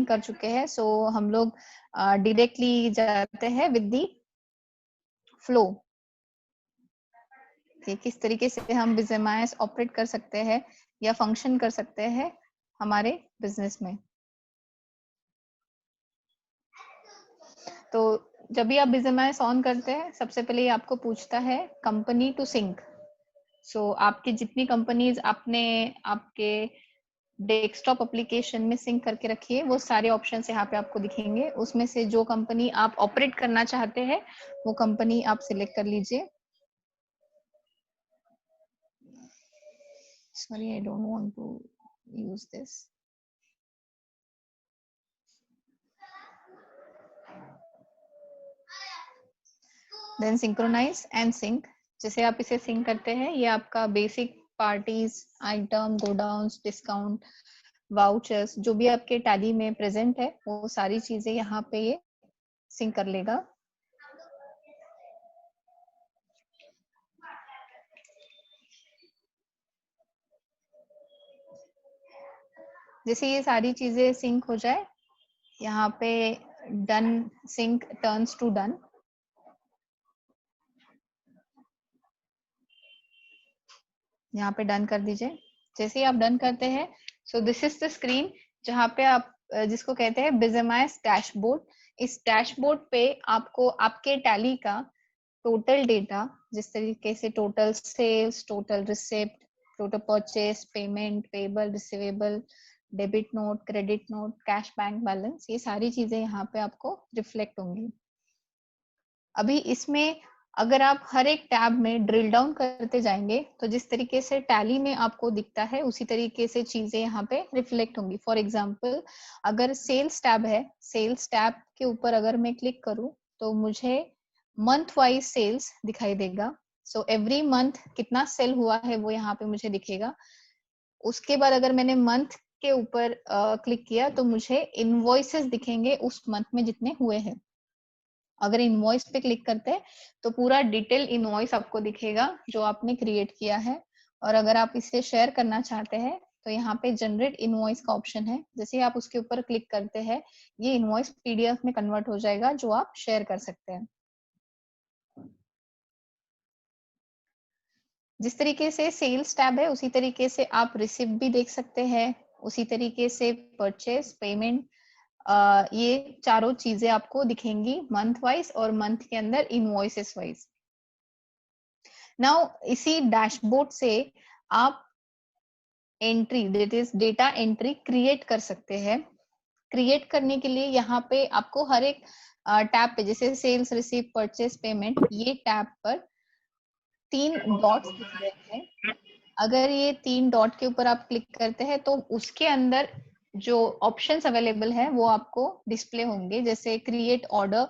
Sink कर चुके हैं, सो हम लोग डायरेक्टली जाते हैं विद दी फ्लो कि किस तरीके से हम BizMIS ऑपरेट कर सकते हैं या फंक्शन कर सकते हैं हमारे बिजनेस में। तो जब भी आप BizMIS ऑन करते हैं, सबसे पहले ये आपको पूछता है कंपनी टू सिंक। सो आपकी जितनी कंपनीज आपने आपके डेस्कटॉप एप्लीकेशन में सिंक करके रखी है, वो सारे ऑप्शंस यहाँ पे आपको दिखेंगे। उसमें से जो कंपनी आप ऑपरेट करना चाहते हैं वो कंपनी आप सिलेक्ट कर लीजिए। Sorry, I don't want to use this. Then synchronize and sync. जैसे आप इसे सिंक करते हैं, ये आपका basic parties, item, godowns, discount, vouchers, जो भी आपके टैली में प्रेजेंट है, वो सारी चीजें यहाँ पे ये सिंक कर लेगा। जैसे ये सारी चीजें सिंक हो जाए, यहाँ पे done sync turns to done. यहाँ पे डन कर दीजिए। जैसे ही आप डन करते हैं, so this is the screen जहाँ पे आप जिसको कहते हैं BizMIS डैशबोर्ड। इस डैशबोर्ड पे आपको आपके टैली का टोटल डेटा, जिस तरीके से total sales, total receipt, total purchase, payment, payable, receivable, debit note, credit note, cash bank balance, ये सारी चीजें यहाँ पे आपको रिफ्लेक्ट होंगी। अभी इसमें अगर आप हर एक टैब में ड्रिल डाउन करते जाएंगे, तो जिस तरीके से टैली में आपको दिखता है, उसी तरीके से चीजें यहाँ पे रिफ्लेक्ट होंगी। फॉर एग्जाम्पल, अगर सेल्स टैब है, सेल्स टैब के ऊपर अगर मैं क्लिक करूँ तो मुझे मंथ वाइज सेल्स दिखाई देगा। सो एवरी मंथ कितना सेल हुआ है वो यहाँ पे मुझे दिखेगा। उसके बाद अगर मैंने मंथ के ऊपर क्लिक किया तो मुझे इनवॉइसेस दिखेंगे उस मंथ में जितने हुए हैं। अगर इनवॉइस पे क्लिक करते हैं तो पूरा डिटेल इनवॉइस आपको दिखेगा जो आपने क्रिएट किया है। और अगर आप इसे शेयर करना चाहते हैं तो यहाँ पे जनरेट इनवॉइस का ऑप्शन है। जैसे आप उसके ऊपर क्लिक करते हैं, ये इनवॉइस PDF में कन्वर्ट हो जाएगा जो आप शेयर कर सकते हैं। जिस तरीके से सेल्स टैब है, उसी तरीके से आप रिसिप्ट भी देख सकते हैं, उसी तरीके से परचेस, पेमेंट, ये चारों चीजें आपको दिखेंगी मंथ वाइज और मंथ के अंदर इनवॉइसेस वाइज। नाउ इसी डैशबोर्ड से आप entry, that is data entry create कर सकते हैं। क्रिएट करने के लिए यहाँ पे आपको हर एक टैब पे, जैसे सेल्स, रिसीव, परचेस, पेमेंट, ये टैब पर 3 डॉट्स दिख रहे हैं। अगर ये 3 डॉट के ऊपर आप क्लिक करते हैं तो उसके अंदर जो ऑप्शंस अवेलेबल है वो आपको डिस्प्ले होंगे। जैसे क्रिएट ऑर्डर,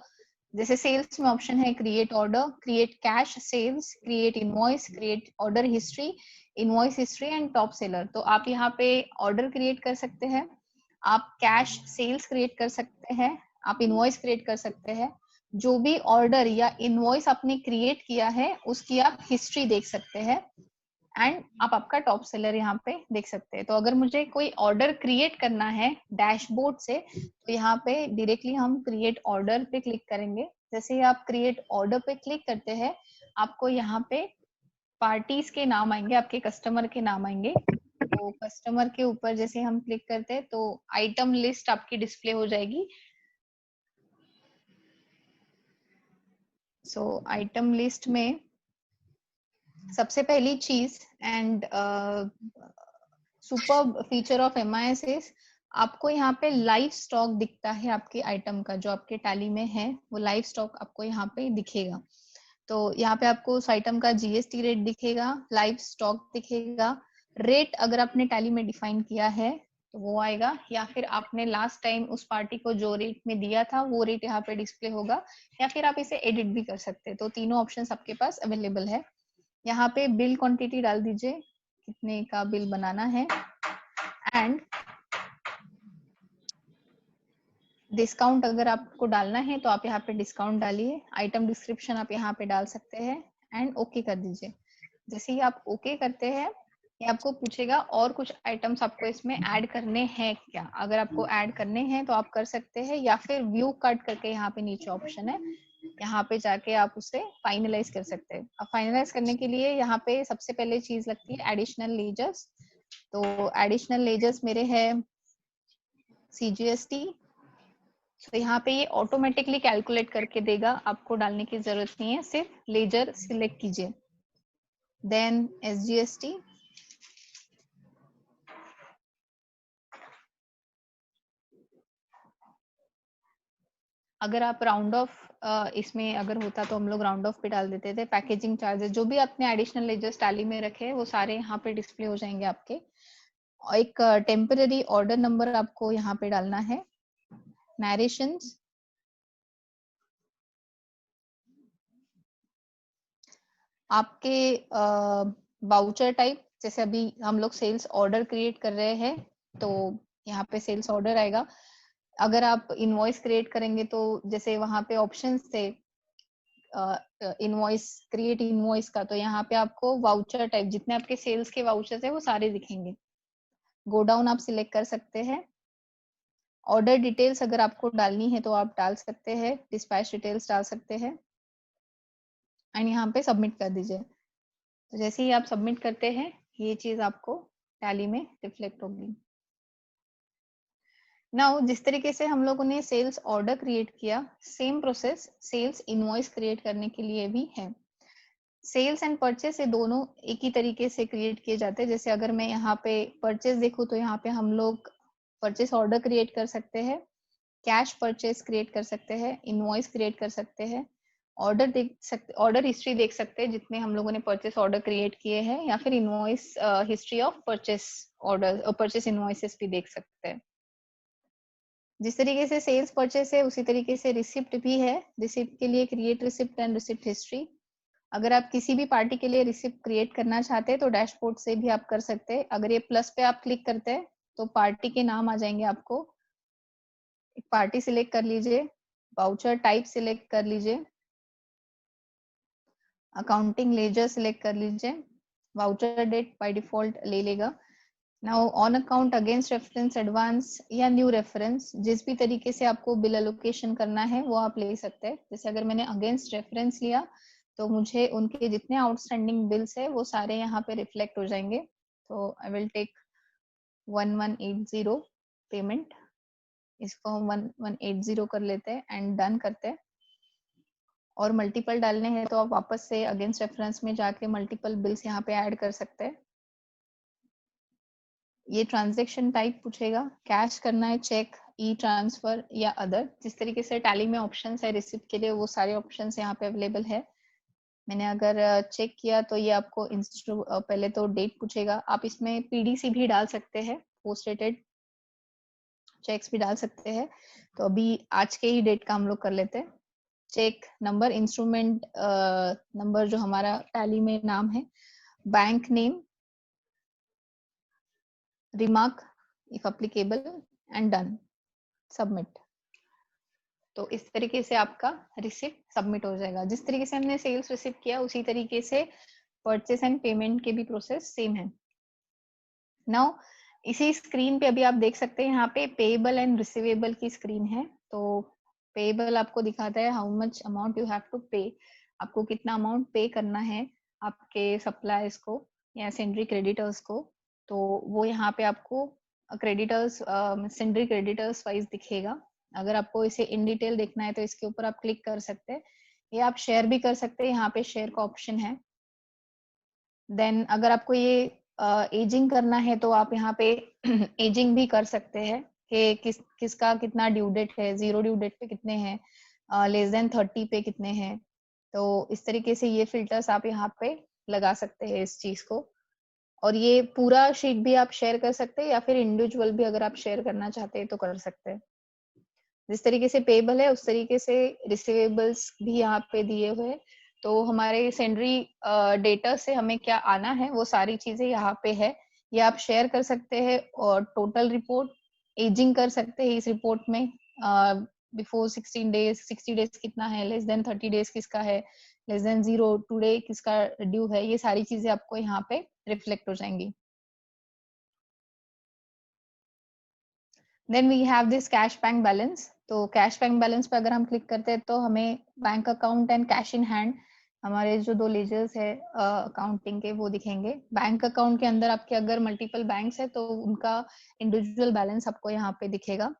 जैसे सेल्स में ऑप्शन है create order, create cash sales, create invoice, create order history, invoice history and top seller. तो आप यहाँ पे ऑर्डर क्रिएट कर सकते हैं, आप कैश सेल्स क्रिएट कर सकते हैं, आप इनवॉइस क्रिएट कर सकते हैं। जो भी ऑर्डर या इनवॉइस आपने क्रिएट किया है उसकी आप हिस्ट्री देख सकते हैं एंड आप आपका टॉप सेलर यहाँ पे देख सकते हैं। तो अगर मुझे कोई ऑर्डर क्रिएट करना है डैशबोर्ड से, तो यहाँ पे डायरेक्टली हम क्रिएट ऑर्डर पे क्लिक करेंगे। जैसे ही आप क्रिएट ऑर्डर पे क्लिक करते हैं, आपको यहाँ पे पार्टीज के नाम आएंगे, आपके कस्टमर के नाम आएंगे। तो कस्टमर के ऊपर जैसे हम क्लिक करते हैं तो आइटम लिस्ट आपकी डिस्प्ले हो जाएगी। सो आइटम लिस्ट में सबसे पहली चीज and super feature of MIS is आपको यहाँ पे लाइव स्टॉक दिखता है आपके आइटम का, जो आपके टैली में है वो लाइव स्टॉक आपको यहाँ पे दिखेगा। तो यहाँ पे आपको उस आइटम का GST रेट दिखेगा, लाइव स्टॉक दिखेगा, रेट अगर आपने टैली में डिफाइन किया है तो वो आएगा, या फिर आपने लास्ट टाइम उस पार्टी को जो रेट में दिया था वो रेट यहाँ पे डिस्प्ले होगा, या फिर आप इसे एडिट भी कर सकते हैं। तो तीनों ऑप्शंस आपके पास अवेलेबल है। यहाँ पे बिल क्वांटिटी डाल दीजिए, कितने का बिल बनाना है, एंड डिस्काउंट अगर आपको डालना है तो आप यहाँ पे डिस्काउंट डालिए। आइटम डिस्क्रिप्शन आप यहाँ पे डाल सकते हैं एंड ओके कर दीजिए। जैसे ही आप ओके करते हैं ये आपको पूछेगा और कुछ आइटम्स आपको इसमें ऐड करने हैं क्या। अगर आपको ऐड करने हैं तो आप कर सकते हैं, या फिर व्यू कट करके यहाँ पे नीचे ऑप्शन है, यहाँ पे जाके आप उसे फाइनलाइज कर सकते हैं। अब फाइनलाइज करने के लिए यहाँ पे सबसे पहले चीज लगती है एडिशनल लेजर्स। तो एडिशनल लेजर्स मेरे है CGST। तो यहाँ पे ये ऑटोमेटिकली कैलकुलेट करके देगा, आपको डालने की जरूरत नहीं है, सिर्फ लेजर सिलेक्ट कीजिए। देन SGST, अगर आप राउंड ऑफ इसमें अगर होता तो हम लोग राउंड ऑफ पे डाल देते थे। पैकेजिंग चार्जेस, जो भी आपने एडिशनल लेजर्स टैली में रखे वो सारे यहाँ पे डिस्प्ले हो जाएंगे आपके। एक टेम्पररी ऑर्डर नंबर आपको यहाँ पे डालना है। नरेशंस, आपके वाउचर टाइप, जैसे अभी हम लोग सेल्स ऑर्डर क्रिएट कर रहे हैं तो यहाँ पे सेल्स ऑर्डर आएगा। अगर आप इनवॉइस क्रिएट करेंगे तो जैसे वहां पे ऑप्शंस थे इनवॉइस, क्रिएट इनवॉइस का, तो यहाँ पे आपको वाउचर टाइप जितने आपके सेल्स के वाउचर्स है वो सारे दिखेंगे। गो डाउन आप सिलेक्ट कर सकते हैं। ऑर्डर डिटेल्स अगर आपको डालनी है तो आप डाल सकते हैं, डिस्पैच डिटेल्स डाल सकते हैं एंड यहाँ पे सबमिट कर दीजिए। तो जैसे ही आप सबमिट करते हैं ये चीज आपको टैली में रिफ्लेक्ट होगी। नाउ जिस तरीके से हम लोगों ने सेल्स ऑर्डर क्रिएट किया, same process sales invoice create करने के लिए भी है। सेल्स एंड परचेस ये दोनों एक ही तरीके से क्रिएट किए जाते हैं। जैसे अगर मैं यहाँ पे परचेस देखूँ तो यहाँ पे हम लोग परचेस ऑर्डर क्रिएट कर सकते हैं, कैश परचेस क्रिएट कर सकते हैं, इनवॉइस क्रिएट कर सकते हैं, ऑर्डर देख सकते, ऑर्डर हिस्ट्री देख सकते हैं जितने हम लोगों ने परचेस ऑर्डर क्रिएट किए हैं, या फिर invoice history of purchase order और परचेस इनवॉइसेस भी देख सकते हैं। जिस तरीके से सेल्स परचेस है उसी तरीके से रिसिप्ट भी है। रिसिप्ट के लिए create receipt and receipt history. अगर आप किसी भी पार्टी के लिए रिसिप्ट क्रिएट करना चाहते हैं तो डैशबोर्ड से भी आप कर सकते हैं। अगर ये प्लस पे आप क्लिक करते हैं तो पार्टी के नाम आ जाएंगे आपको। एक पार्टी सिलेक्ट कर लीजिए, वाउचर टाइप सिलेक्ट कर लीजिए, अकाउंटिंग लेजर सिलेक्ट कर लीजिए, वाउचर डेट बाय डिफॉल्ट ले लेगा। Now on account, against reference, advance या न्यू रेफरेंस, जिस भी तरीके से आपको बिल एलोकेशन करना है वो आप ले सकते हैं। जैसे अगर मैंने अगेंस्ट रेफरेंस लिया तो मुझे उनके जितने आउटस्टैंडिंग बिल्स है वो सारे यहाँ पे रिफ्लेक्ट हो जाएंगे। तो आई विल टेक 1180 पेमेंट, इसको हम 1180 कर लेते हैं एंड डन करते हैं। और मल्टीपल डालने हैं तो आप वापस से अगेंस्ट रेफरेंस में जाके मल्टीपल बिल्स यहाँ पे ऐड कर सकते हैं। ये ट्रांजैक्शन टाइप पूछेगा, कैश करना है, चेक, ई ट्रांसफर या अदर। जिस तरीके से टैली में ऑप्शंस है रिसिप्ट के लिए वो सारे ऑप्शंस यहाँ पे अवेलेबल है। मैंने अगर चेक किया तो ये आपको पहले तो डेट पूछेगा, आप इसमें PDC भी डाल सकते हैं, पोस्ट डेटेड चेक्स भी डाल सकते हैं। तो अभी आज के ही डेट का हम लोग कर लेते हैं। चेक नंबर, इंस्ट्रूमेंट नंबर जो हमारा टैली में नाम है, bank name, remark if applicable and done, submit. तो इस तरीके से आपका रिसिप्ट सबमिट हो जाएगा। जिस तरीके से हमने सेल्स रिसिप्ट किया उसी तरीके से परचेस एंड पेमेंट के भी प्रोसेस सेम है। नाउ इसी स्क्रीन पे अभी आप देख सकते हैं यहाँ पे पेएबल एंड रिसीवेबल की स्क्रीन है। तो पेएबल आपको दिखाता है how much amount you have to pay, आपको कितना अमाउंट पे करना है आपके सप्लायर्स को या सेंड्री क्रेडिटर्स को। तो वो यहाँ पे आपको क्रेडिटर्स सेंड्री क्रेडिटर्स वाइज दिखेगा। अगर आपको इसे इन डिटेल देखना है तो इसके ऊपर आप क्लिक कर सकते हैं, या आप शेयर भी कर सकते हैं, यहाँ पे शेयर का ऑप्शन है। देन अगर आपको ये एजिंग करना है तो आप यहाँ पे एजिंग भी कर सकते हैं कि किसका कितना ड्यू डेट है, 0 ड्यू डेट पे कितने हैं, लेस देन 30 पे कितने हैं। तो इस तरीके से ये फिल्टर्स आप यहाँ पे लगा सकते हैं इस चीज को। और ये पूरा शीट भी आप शेयर कर सकते हैं या फिर इंडिविजुअल भी अगर आप शेयर करना चाहते हैं तो कर सकते हैं। जिस तरीके से पेबल है उस तरीके से रिसीवेबल्स भी यहाँ पे दिए हुए हैं। तो हमारे सेंड्री डेटा से हमें क्या आना है वो सारी चीजें यहाँ पे है, ये आप शेयर कर सकते हैं। और टोटल रिपोर्ट, एजिंग कर सकते हैं इस रिपोर्ट में, बिफोर 16 डेज, 60 डेज कितना है, लेस देन 30 डेज किसका है, लेस देन 0 टुडे किसका ड्यू है, ये सारी चीजें आपको यहाँ पे रिफ्लेक्ट हो जाएंगी। Then we have this cash bank balance. तो कैश बैंक बैलेंस पे अगर हम क्लिक करते हैं तो हमें bank account and cash in hand, हमारे जो 2 लेजर्स है अकाउंटिंग के, वो दिखेंगे। बैंक अकाउंट के अंदर आपके अगर मल्टीपल बैंक्स है तो उनका इंडिविजुअल बैलेंस आपको यहाँ पे दिखेगा।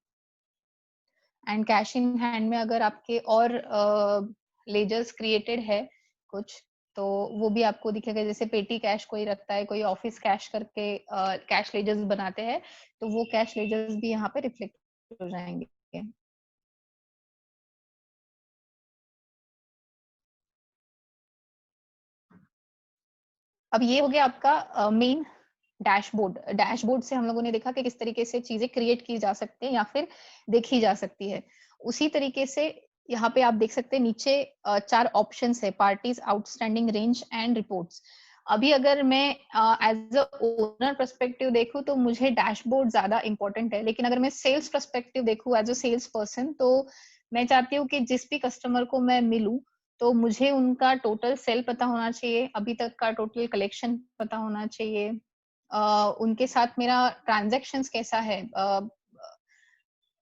एंड कैश इन हैंड में अगर आपके और लेजर्स क्रिएटेड है कुछ, तो वो भी आपको दिखेगा। जैसे पेटी कैश कोई रखता है, कोई ऑफिस कैश करके कैश लेजर्स बनाते हैं, तो वो कैश लेजर्स भी यहाँ पे रिफ्लेक्ट हो जाएंगे। अब ये हो गया आपका मेन डैशबोर्ड। डैशबोर्ड से हम लोगों ने देखा कि किस तरीके से चीजें क्रिएट की जा सकती हैं या फिर देखी जा सकती है। उसी तरीके से यहाँ पे आप देख सकते हैं नीचे 4 ऑप्शंस है, parties, outstanding, range and reports. अभी अगर मैं एज अ ओनर पर्सपेक्टिव देखूं तो मुझे डैशबोर्ड ज्यादा इंपॉर्टेंट है, लेकिन अगर मैं सेल्स पर्सपेक्टिव देखूं एज अ सेल्स पर्सन, तो मैं चाहती हूँ कि जिस भी कस्टमर को मैं मिलूं तो मुझे उनका टोटल सेल पता होना चाहिए, अभी तक का टोटल कलेक्शन पता होना चाहिए, उनके साथ मेरा ट्रांजैक्शंस कैसा है,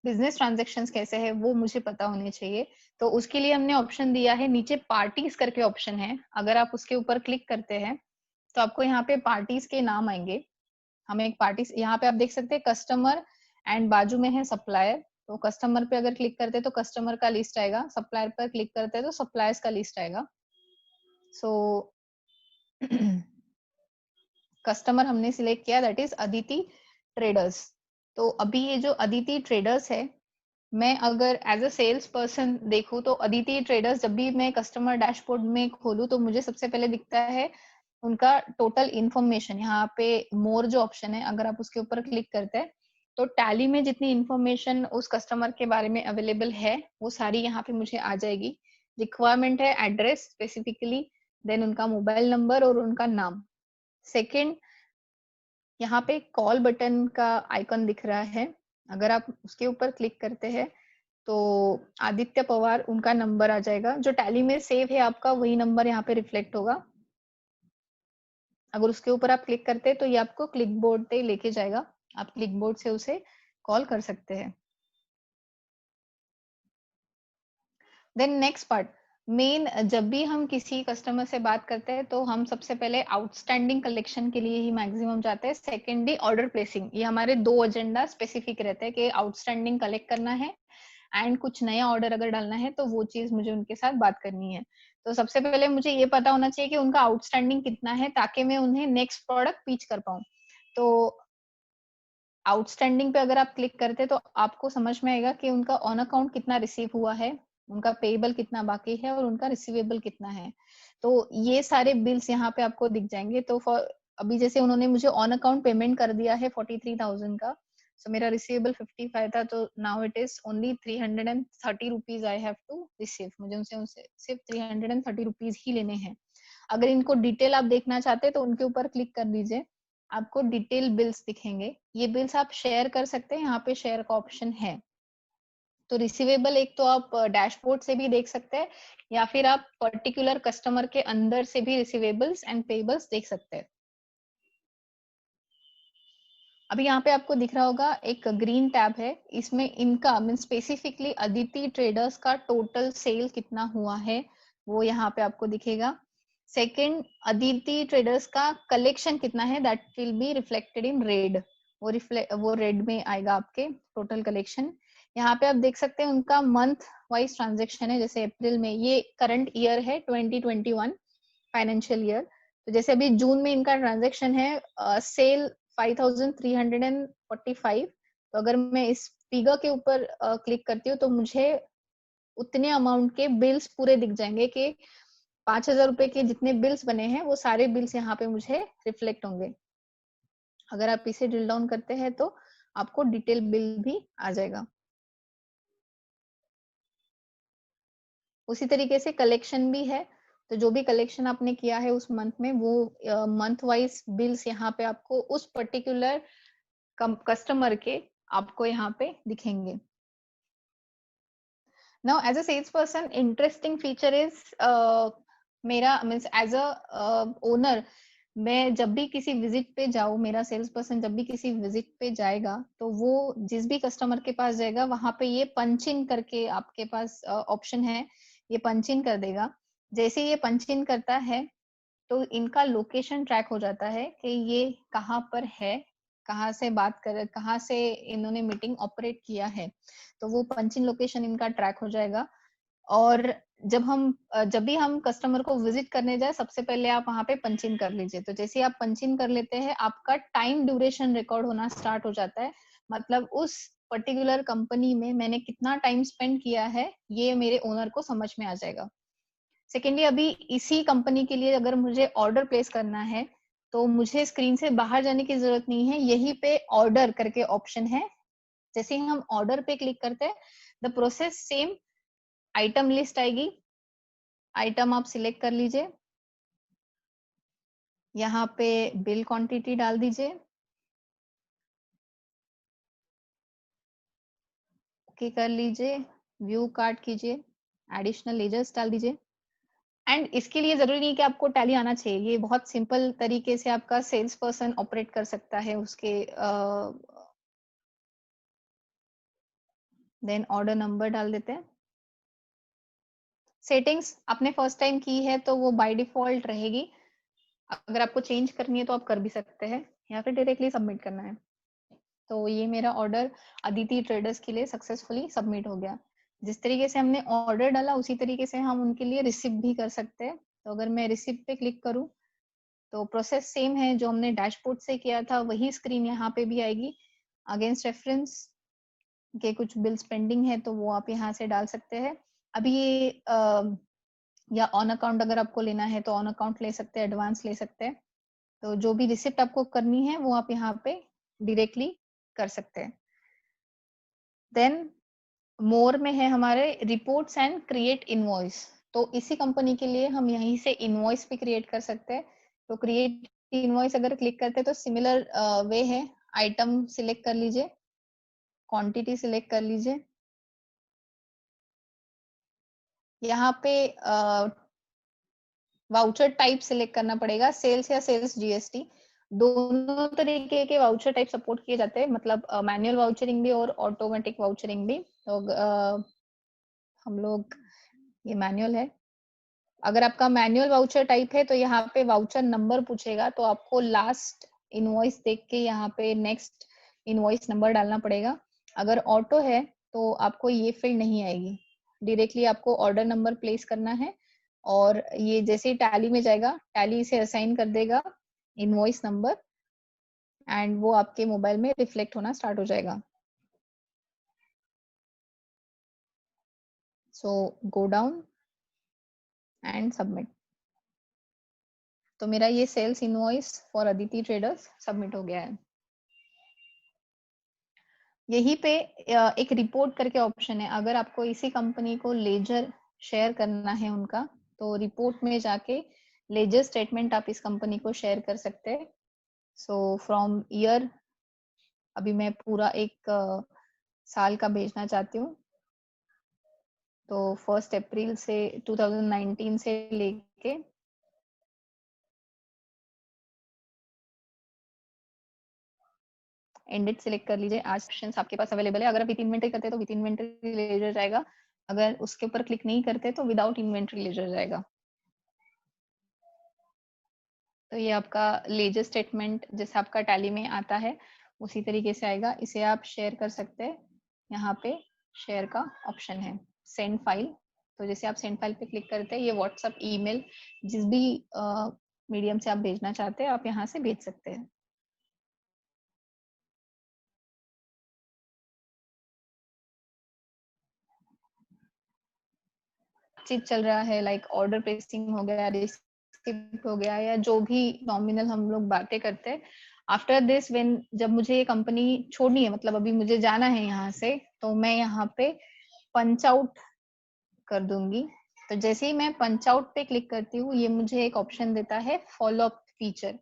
बिजनेस ट्रांजैक्शंस कैसे है, वो मुझे पता होने चाहिए। तो उसके लिए हमने ऑप्शन दिया है, नीचे पार्टीज करके ऑप्शन है, अगर आप उसके ऊपर क्लिक करते हैं तो आपको यहाँ पे पार्टीज के नाम आएंगे। हमें एक पार्टी, यहाँ पे आप देख सकते हैं कस्टमर एंड बाजू में है सप्लायर। तो कस्टमर पे अगर क्लिक करते हैं तो कस्टमर का लिस्ट आएगा, सप्लायर पर क्लिक करते हैं तो सप्लायर्स का लिस्ट आएगा। सो कस्टमर हमने सिलेक्ट किया, दैट इज अदिति ट्रेडर्स। तो अभी ये जो अदिति ट्रेडर्स है, मैं अगर एज अ सेल्स पर्सन देखूं तो अदिति ट्रेडर्स जब भी मैं कस्टमर डैशबोर्ड में खोलूं तो मुझे सबसे पहले दिखता है उनका टोटल इन्फॉर्मेशन। यहाँ पे मोर जो ऑप्शन है, अगर आप उसके ऊपर क्लिक करते हैं तो टैली में जितनी इन्फॉर्मेशन उस कस्टमर के बारे में अवेलेबल है वो सारी यहाँ पे मुझे आ जाएगी। रिक्वायरमेंट है एड्रेस स्पेसिफिकली, देन उनका मोबाइल नंबर और उनका नाम। सेकेंड, यहाँ पे कॉल बटन का आइकन दिख रहा है, अगर आप उसके ऊपर क्लिक करते हैं तो आदित्य पवार उनका नंबर आ जाएगा, जो टैली में सेव है आपका वही नंबर यहाँ पे रिफ्लेक्ट होगा। अगर उसके ऊपर आप क्लिक करते हैं तो ये आपको क्लिक बोर्ड पे लेके जाएगा, आप क्लिक बोर्ड से उसे कॉल कर सकते हैं। देन नेक्स्ट पार्ट, मेन, जब भी हम किसी कस्टमर से बात करते हैं तो हम सबसे पहले आउटस्टैंडिंग कलेक्शन के लिए ही मैक्सिमम जाते हैं। सेकेंडली ऑर्डर प्लेसिंग, ये हमारे 2 एजेंडा स्पेसिफिक रहते हैं कि आउटस्टैंडिंग कलेक्ट करना है एंड कुछ नया ऑर्डर अगर डालना है तो वो चीज मुझे उनके साथ बात करनी है। तो सबसे पहले मुझे ये पता होना चाहिए कि उनका आउटस्टैंडिंग कितना है ताकि मैं उन्हें नेक्स्ट प्रोडक्ट पीच कर पाऊँ। तो आउटस्टैंडिंग पे अगर आप क्लिक करते हैं तो आपको समझ में आएगा कि उनका ऑन अकाउंट कितना रिसीव हुआ है, उनका पेएबल कितना बाकी है और उनका रिसीवेबल कितना है। तो ये सारे बिल्स यहाँ पे आपको दिख जाएंगे। तो फॉर अभी जैसे उन्होंने मुझे ऑन अकाउंट पेमेंट कर दिया है 43,000 का, सो मेरा रिसीवेबल 55 था, तो now it is only 330 rupees I have to receive. मुझे उनसे उनसे सिर्फ 330 रुपीज ही लेने हैं। अगर इनको डिटेल आप देखना चाहते हैं तो उनके ऊपर क्लिक कर दीजिए, आपको डिटेल बिल्स दिखेंगे। ये बिल्स आप शेयर कर सकते हैं, यहाँ पे शेयर का ऑप्शन है। तो रिसीवेबल एक तो आप डैशबोर्ड से भी देख सकते हैं या फिर आप पर्टिकुलर कस्टमर के अंदर से भी रिसीवेबल्स एंड पेबल्स देख सकते हैं। अभी यहाँ पे आपको दिख रहा होगा एक ग्रीन टैब है, इसमें इनका मीन स्पेसिफिकली अदिति ट्रेडर्स का टोटल सेल कितना हुआ है वो यहाँ पे आपको दिखेगा। सेकंड, अदिति ट्रेडर्स का कलेक्शन कितना है, that will be reflected in red, वो रेड में आएगा आपके टोटल कलेक्शन। यहाँ पे आप देख सकते हैं उनका मंथ वाइज ट्रांजेक्शन है, जैसे अप्रैल में, ये करंट ईयर है 2021 फाइनेंशियल ईयर। तो जैसे अभी जून में इनका ट्रांजेक्शन है सेल 5345। तो अगर मैं इस फिगर के ऊपर क्लिक करती हूँ तो मुझे उतने अमाउंट के बिल्स पूरे दिख जाएंगे कि 5,000 रुपए के जितने बिल्स बने हैं वो सारे बिल्स यहाँ पे मुझे रिफ्लेक्ट होंगे। अगर आप इसे ड्रिल डाउन करते हैं तो आपको डिटेल बिल भी आ जाएगा। उसी तरीके से कलेक्शन भी है, तो जो भी कलेक्शन आपने किया है उस मंथ में वो मंथ वाइज बिल्स यहाँ पे आपको उस पर्टिकुलर कस्टमर के आपको यहाँ पे दिखेंगे। Now as a salesperson, interesting feature is मेरा मीन्स एज अ ओनर मैं जब भी किसी विजिट पे जाऊँ, मेरा सेल्स पर्सन जब भी किसी विजिट पे जाएगा, तो वो जिस भी कस्टमर के पास जाएगा वहां पे ये पंच इन करके आपके पास ऑप्शन है, ये पंच इन कर देगा। जैसे ये पंच इन करता है तो इनका लोकेशन ट्रैक हो जाता है कि ये कहाँ पर है, कहाँ से इन्होंने मीटिंग ऑपरेट किया है, तो वो पंच इन लोकेशन इनका ट्रैक हो जाएगा। और जब भी हम कस्टमर को विजिट करने जाए, सबसे पहले आप वहां पे पंच इन कर लीजिए। तो जैसे ही आप पंच इन कर लेते हैं, आपका टाइम ड्यूरेशन रिकॉर्ड होना स्टार्ट हो जाता है। मतलब उस पर्टिकुलर कंपनी में मैंने कितना टाइम स्पेंड किया है, ये मेरे ओनर को समझ में आ जाएगा। सेकेंडली, अभी इसी कंपनी के लिए अगर मुझे ऑर्डर प्लेस करना है, तो मुझे स्क्रीन से बाहर जाने की जरूरत नहीं है। यहीं पे ऑर्डर करके ऑप्शन है। जैसे ही हम ऑर्डर पे क्लिक करते हैं, the process same, item list आएगी, आइटम आप सिलेक्ट कर लीजिए, यहाँ पे बिल क्वांटिटी डाल दीजिए, ओके कर लीजिए, व्यू कार्ट कीजिए, एडिशनल लेजर्स डाल दीजिए। एंड इसके लिए जरूरी नहीं कि आपको टैली आना चाहिए, ये बहुत सिंपल तरीके से आपका सेल्स पर्सन ऑपरेट कर सकता है उसके। देन ऑर्डर नंबर डाल देते हैं। सेटिंग्स आपने फर्स्ट टाइम की है तो वो बाय डिफॉल्ट रहेगी, अगर आपको चेंज करनी है तो आप कर भी सकते हैं, या फिर डायरेक्टली सबमिट करना है। तो ये मेरा ऑर्डर अदिति ट्रेडर्स के लिए सक्सेसफुली सबमिट हो गया। जिस तरीके से हमने ऑर्डर डाला उसी तरीके से हम उनके लिए रिसीव भी कर सकते हैं। तो अगर मैं रिसीव पे क्लिक करूं, तो प्रोसेस सेम है जो हमने डैशबोर्ड से किया था, वही स्क्रीन यहाँ पे भी आएगी। अगेंस्ट रेफरेंस के कुछ बिल्स पेंडिंग है तो वो आप यहाँ से डाल सकते हैं। अभी ये या ऑन अकाउंट अगर आपको लेना है तो ऑन अकाउंट ले सकते हैं, एडवांस ले सकते हैं। तो जो भी रिसिप्ट आपको करनी है वो आप यहाँ पे डायरेक्टली कर सकते हैं। देन मोर में है हमारे रिपोर्ट्स एंड क्रिएट इनवॉइस। तो इसी कंपनी के लिए हम यहीं से इनवॉइस भी क्रिएट कर सकते हैं। तो क्रिएट इनवॉइस अगर क्लिक करते हैं तो सिमिलर वे है, आइटम सिलेक्ट कर लीजिए, क्वांटिटी सिलेक्ट कर लीजिए, यहाँ पे वाउचर टाइप सिलेक्ट करना पड़ेगा, सेल्स या सेल्स जीएसटी, दोनों तरीके के वाउचर टाइप सपोर्ट किए जाते हैं, मतलब मैनुअल वाउचरिंग भी और ऑटोमेटिक वाउचरिंग भी। तो हम लोग, ये मैनुअल है। अगर आपका मैनुअल वाउचर टाइप है तो यहाँ पे वाउचर नंबर पूछेगा, तो आपको लास्ट इनवॉइस देख के यहाँ पे नेक्स्ट इनवॉइस नंबर डालना पड़ेगा। अगर ऑटो है तो आपको ये फील्ड नहीं आएगी, डायरेक्टली आपको ऑर्डर नंबर प्लेस करना है, और ये जैसे ही टैली में जाएगा, टैली इसे असाइन कर देगा इनवॉइस नंबर, एंड वो आपके मोबाइल में रिफ्लेक्ट होना स्टार्ट हो जाएगा। So go down and submit. तो मेरा ये sales invoice for Aditi traders submit हो गया है। यहीं पे एक रिपोर्ट करके ऑप्शन है, अगर आपको इसी कंपनी को लेजर शेयर करना है उनका, तो रिपोर्ट में जाके लेजर स्टेटमेंट आप इस कंपनी को शेयर कर सकते हैं। सो फ्रॉम ईयर, अभी मैं पूरा एक साल का भेजना चाहती हूँ, तो 1 अप्रैल से 2019 से लेके एंडेड सिलेक्ट कर लीजिए। आज ऑप्शंस आपके पास अवेलेबल है। अगर आप विद इन्वेंटरी करते हैं तो विद इन्वेंटरी लेजर जाएगा, अगर उसके ऊपर क्लिक नहीं करते तो विदाउट इन्वेंटरी लेजर जाएगा। तो ये आपका लेजर स्टेटमेंट जैसे आपका टैली में आता है उसी तरीके से आएगा। इसे आप शेयर कर सकते हैं, यहाँ पे शेयर का ऑप्शन है, सेंड फाइल। तो जैसे आप सेंड फाइल पे क्लिक करते हैं, ये व्हाट्सएप, ईमेल, जिस भी मीडियम से आप भेजना चाहते हैं आप यहाँ से भेज सकते हैं। चीज चल रहा है, लाइक ऑर्डर प्लेसिंग हो गया, रिसिप्ट हो गया, या जो भी नॉमिनल हम लोग बातें करते हैं। आफ्टर दिस व्हेन, जब मुझे ये कंपनी छोड़नी है, मतलब अभी मुझे जाना है यहाँ से, तो मैं यहाँ पे पंच आउट कर दूंगी। तो जैसे ही मैं पंच आउट पे क्लिक करती हूँ, ये मुझे एक ऑप्शन देता है फॉलो अप फीचर।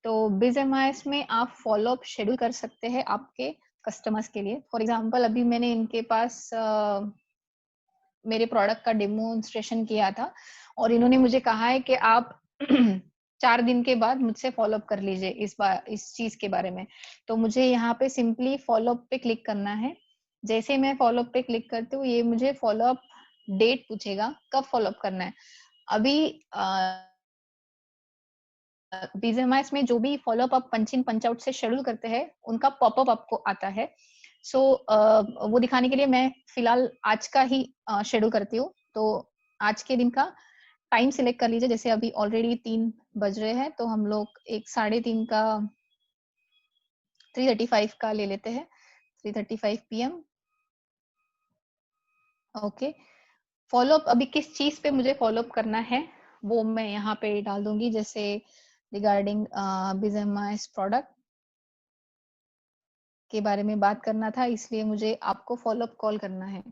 तो बिजएमआईएस में आप फॉलो अप शेड्यूल कर सकते हैं आपके कस्टमर्स के लिए। फॉर एग्जांपल, अभी मैंने इनके पास मेरे प्रोडक्ट का डेमोन्स्ट्रेशन किया था, और इन्होंने मुझे कहा है कि आप 4 दिन के बाद मुझसे फॉलो अप कर लीजिए इस चीज के बारे में। तो मुझे यहाँ पे सिंपली फॉलो अप पे क्लिक करना है। जैसे मैं फॉलो अप पे क्लिक करती हूँ, ये मुझे फॉलो अप डेट पूछेगा, कब फॉलो अप करना है। अभी बीजेएमआईएस में जो भी फॉलो अप आप पंच इन पंच आउट से शेड्यूल करते हैं, उनका पॉपअप आपको आता है। सो वो दिखाने के लिए मैं फिलहाल आज का ही शेड्यूल करती हूँ। तो आज के दिन का टाइम सिलेक्ट कर लीजिए। जैसे अभी ऑलरेडी 3 बज रहे हैं, तो हम लोग एक 3:30 का 3:35 का ले लेते हैं, 3:35 PM। ओके, फॉलो अप अभी किस चीज पे मुझे फॉलो अप करना है वो मैं यहाँ पे डाल दूंगी। जैसे रिगार्डिंग बीजेएमआईएस प्रोडक्ट के बारे में बात करना था, इसलिए मुझे आपको फॉलो अप कॉल करना है।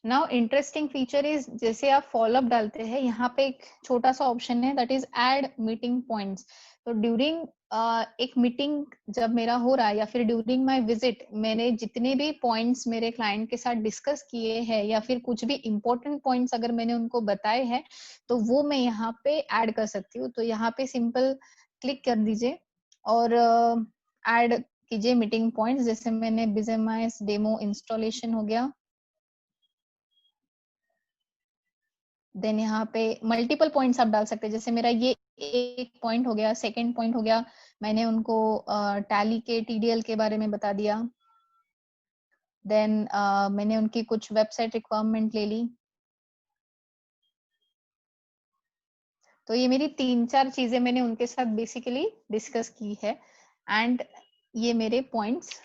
नाउ इंटरेस्टिंग फीचर इज, जैसे आप फॉलो अप डालते हैं, यहाँ पे एक छोटा सा ऑप्शन है, that is add meeting points. तो ड्यूरिंग एक मीटिंग जब मेरा हो रहा है या फिर ड्यूरिंग माय विजिट, मैंने जितने भी पॉइंट्स मेरे क्लाइंट के साथ डिस्कस किए हैं या फिर कुछ भी इंपॉर्टेंट पॉइंट्स अगर मैंने उनको बताए हैं, तो वो मैं यहाँ पे ऐड कर सकती हूँ। तो यहाँ पे सिंपल क्लिक कर दीजिए और ऐड कीजिए मीटिंग पॉइंट्स। जैसे मैंने बीजेएमआईएस डेमो इंस्टॉलेशन हो गया, देन यहाँ पे मल्टीपल पॉइंट्स आप डाल सकते हैं। जैसे मेरा ये एक पॉइंट हो गया, सेकंड पॉइंट हो गया, मैंने उनको टैली के टीडीएल के बारे में बता दिया। देन मैंने उनकी कुछ वेबसाइट रिक्वायरमेंट ले ली। तो ये मेरी 3-4 चीजें मैंने उनके साथ बेसिकली डिस्कस की है, एंड ये मेरे पॉइंट्स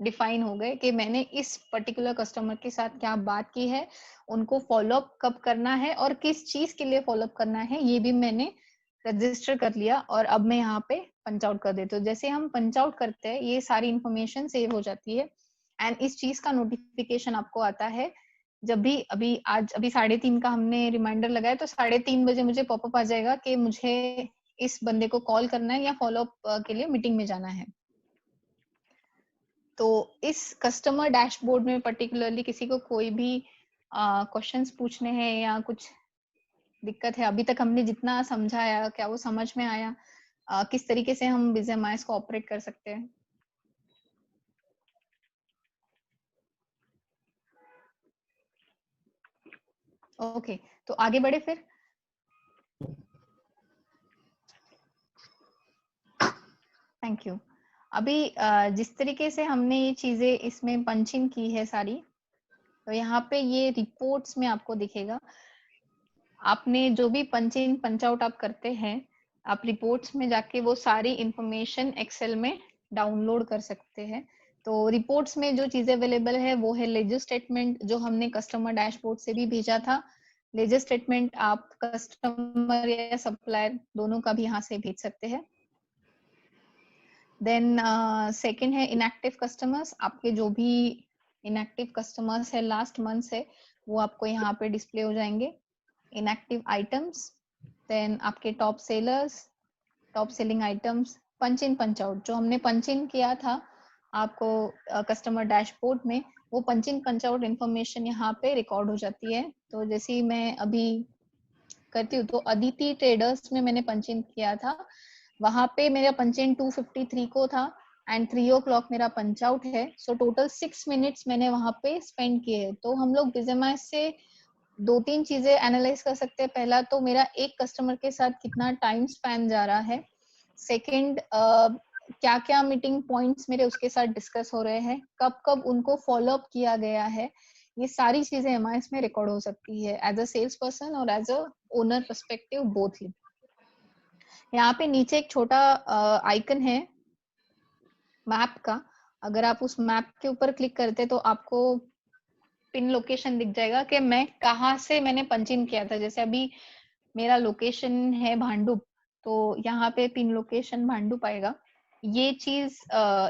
डिफाइन हो गए कि मैंने इस पर्टिकुलर कस्टमर के साथ क्या बात की है, उनको फॉलो अप कब करना है और किस चीज के लिए फॉलो अप करना है, ये भी मैंने रजिस्टर कर लिया। और अब मैं यहाँ पे पंच आउट कर देती हूँ। जैसे हम पंच आउट करते हैं, ये सारी इंफॉर्मेशन सेव हो जाती है, एंड इस चीज का नोटिफिकेशन आपको आता है जब भी अभी 3:30 का हमने रिमाइंडर लगाया, तो 3:30 बजे मुझे पॉपअप आ जाएगा कि मुझे इस बंदे को कॉल करना है या फॉलो अप के लिए मीटिंग में जाना है। तो इस कस्टमर डैशबोर्ड में पर्टिकुलरली किसी को कोई भी क्वेश्चंस पूछने हैं या कुछ दिक्कत है, अभी तक हमने जितना समझाया, क्या वो समझ में आया? किस तरीके से हम बीजेएमआईएस को ऑपरेट कर सकते हैं? ओके, तो आगे बढ़े फिर। Thank you. अभी जिस तरीके से हमने ये चीजें इसमें पंचिंग की है सारी, तो यहाँ पे ये रिपोर्ट्स में आपको दिखेगा। आपने जो भी पंच इन पंच आउट आप करते हैं, आप रिपोर्ट्स में जाके वो सारी इंफॉर्मेशन एक्सेल में डाउनलोड कर सकते हैं। तो रिपोर्ट्स में जो चीजें अवेलेबल है वो है लेजर स्टेटमेंट, जो हमने कस्टमर डैशबोर्ड से भी भेजा था। लेजर स्टेटमेंट आप कस्टमर या सप्लायर दोनों का भी यहाँ से भेज सकते हैं। देन सेकंड है इनएक्टिव कस्टमर्स। आपके जो भी इनएक्टिव कस्टमर्स है लास्ट मंथ से, वो आपको यहाँ पे डिस्प्ले हो जाएंगे। इनएक्टिव आइटम्स, देन आपके top sellers, top selling items, punch in punch out. जो हमने पंच इन किया था आपको कस्टमर डैशबोर्ड में, वो पंच इन पंच आउट इन्फॉर्मेशन यहाँ पे रिकॉर्ड हो जाती है। तो जैसे ही मैं अभी करती हूँ, तो अदिति ट्रेडर्स में मैंने पंच इन किया था, वहां पे मेरा पंच इन 2:53 को था एंड 3 o'clock मेरा पंच आउट है। सो टोटल 6 मिनट्स मैंने वहां पे स्पेंड किए। तो हम लोग बीजेएमआईएस से 2-3 चीजें एनालाइज कर सकते हैं। पहला तो मेरा एक कस्टमर के साथ कितना टाइम स्पैन जा रहा है। सेकंड, क्या क्या मीटिंग पॉइंट्स मेरे उसके साथ डिस्कस हो रहे हैं, कब कब उनको फॉलो अप किया गया है। ये सारी चीजें एमआईएस में रिकॉर्ड हो सकती है एज अ सेल्स पर्सन और as a owner perspective, both ही। यहाँ पे नीचे एक छोटा आइकन है मैप का। अगर आप उस मैप के ऊपर क्लिक करते तो आपको पिन लोकेशन दिख जाएगा कि मैं कहाँ से मैंने पंच इन किया था। जैसे अभी मेरा लोकेशन है भांडुप, तो यहाँ पे पिन लोकेशन भांडुप आएगा। ये चीज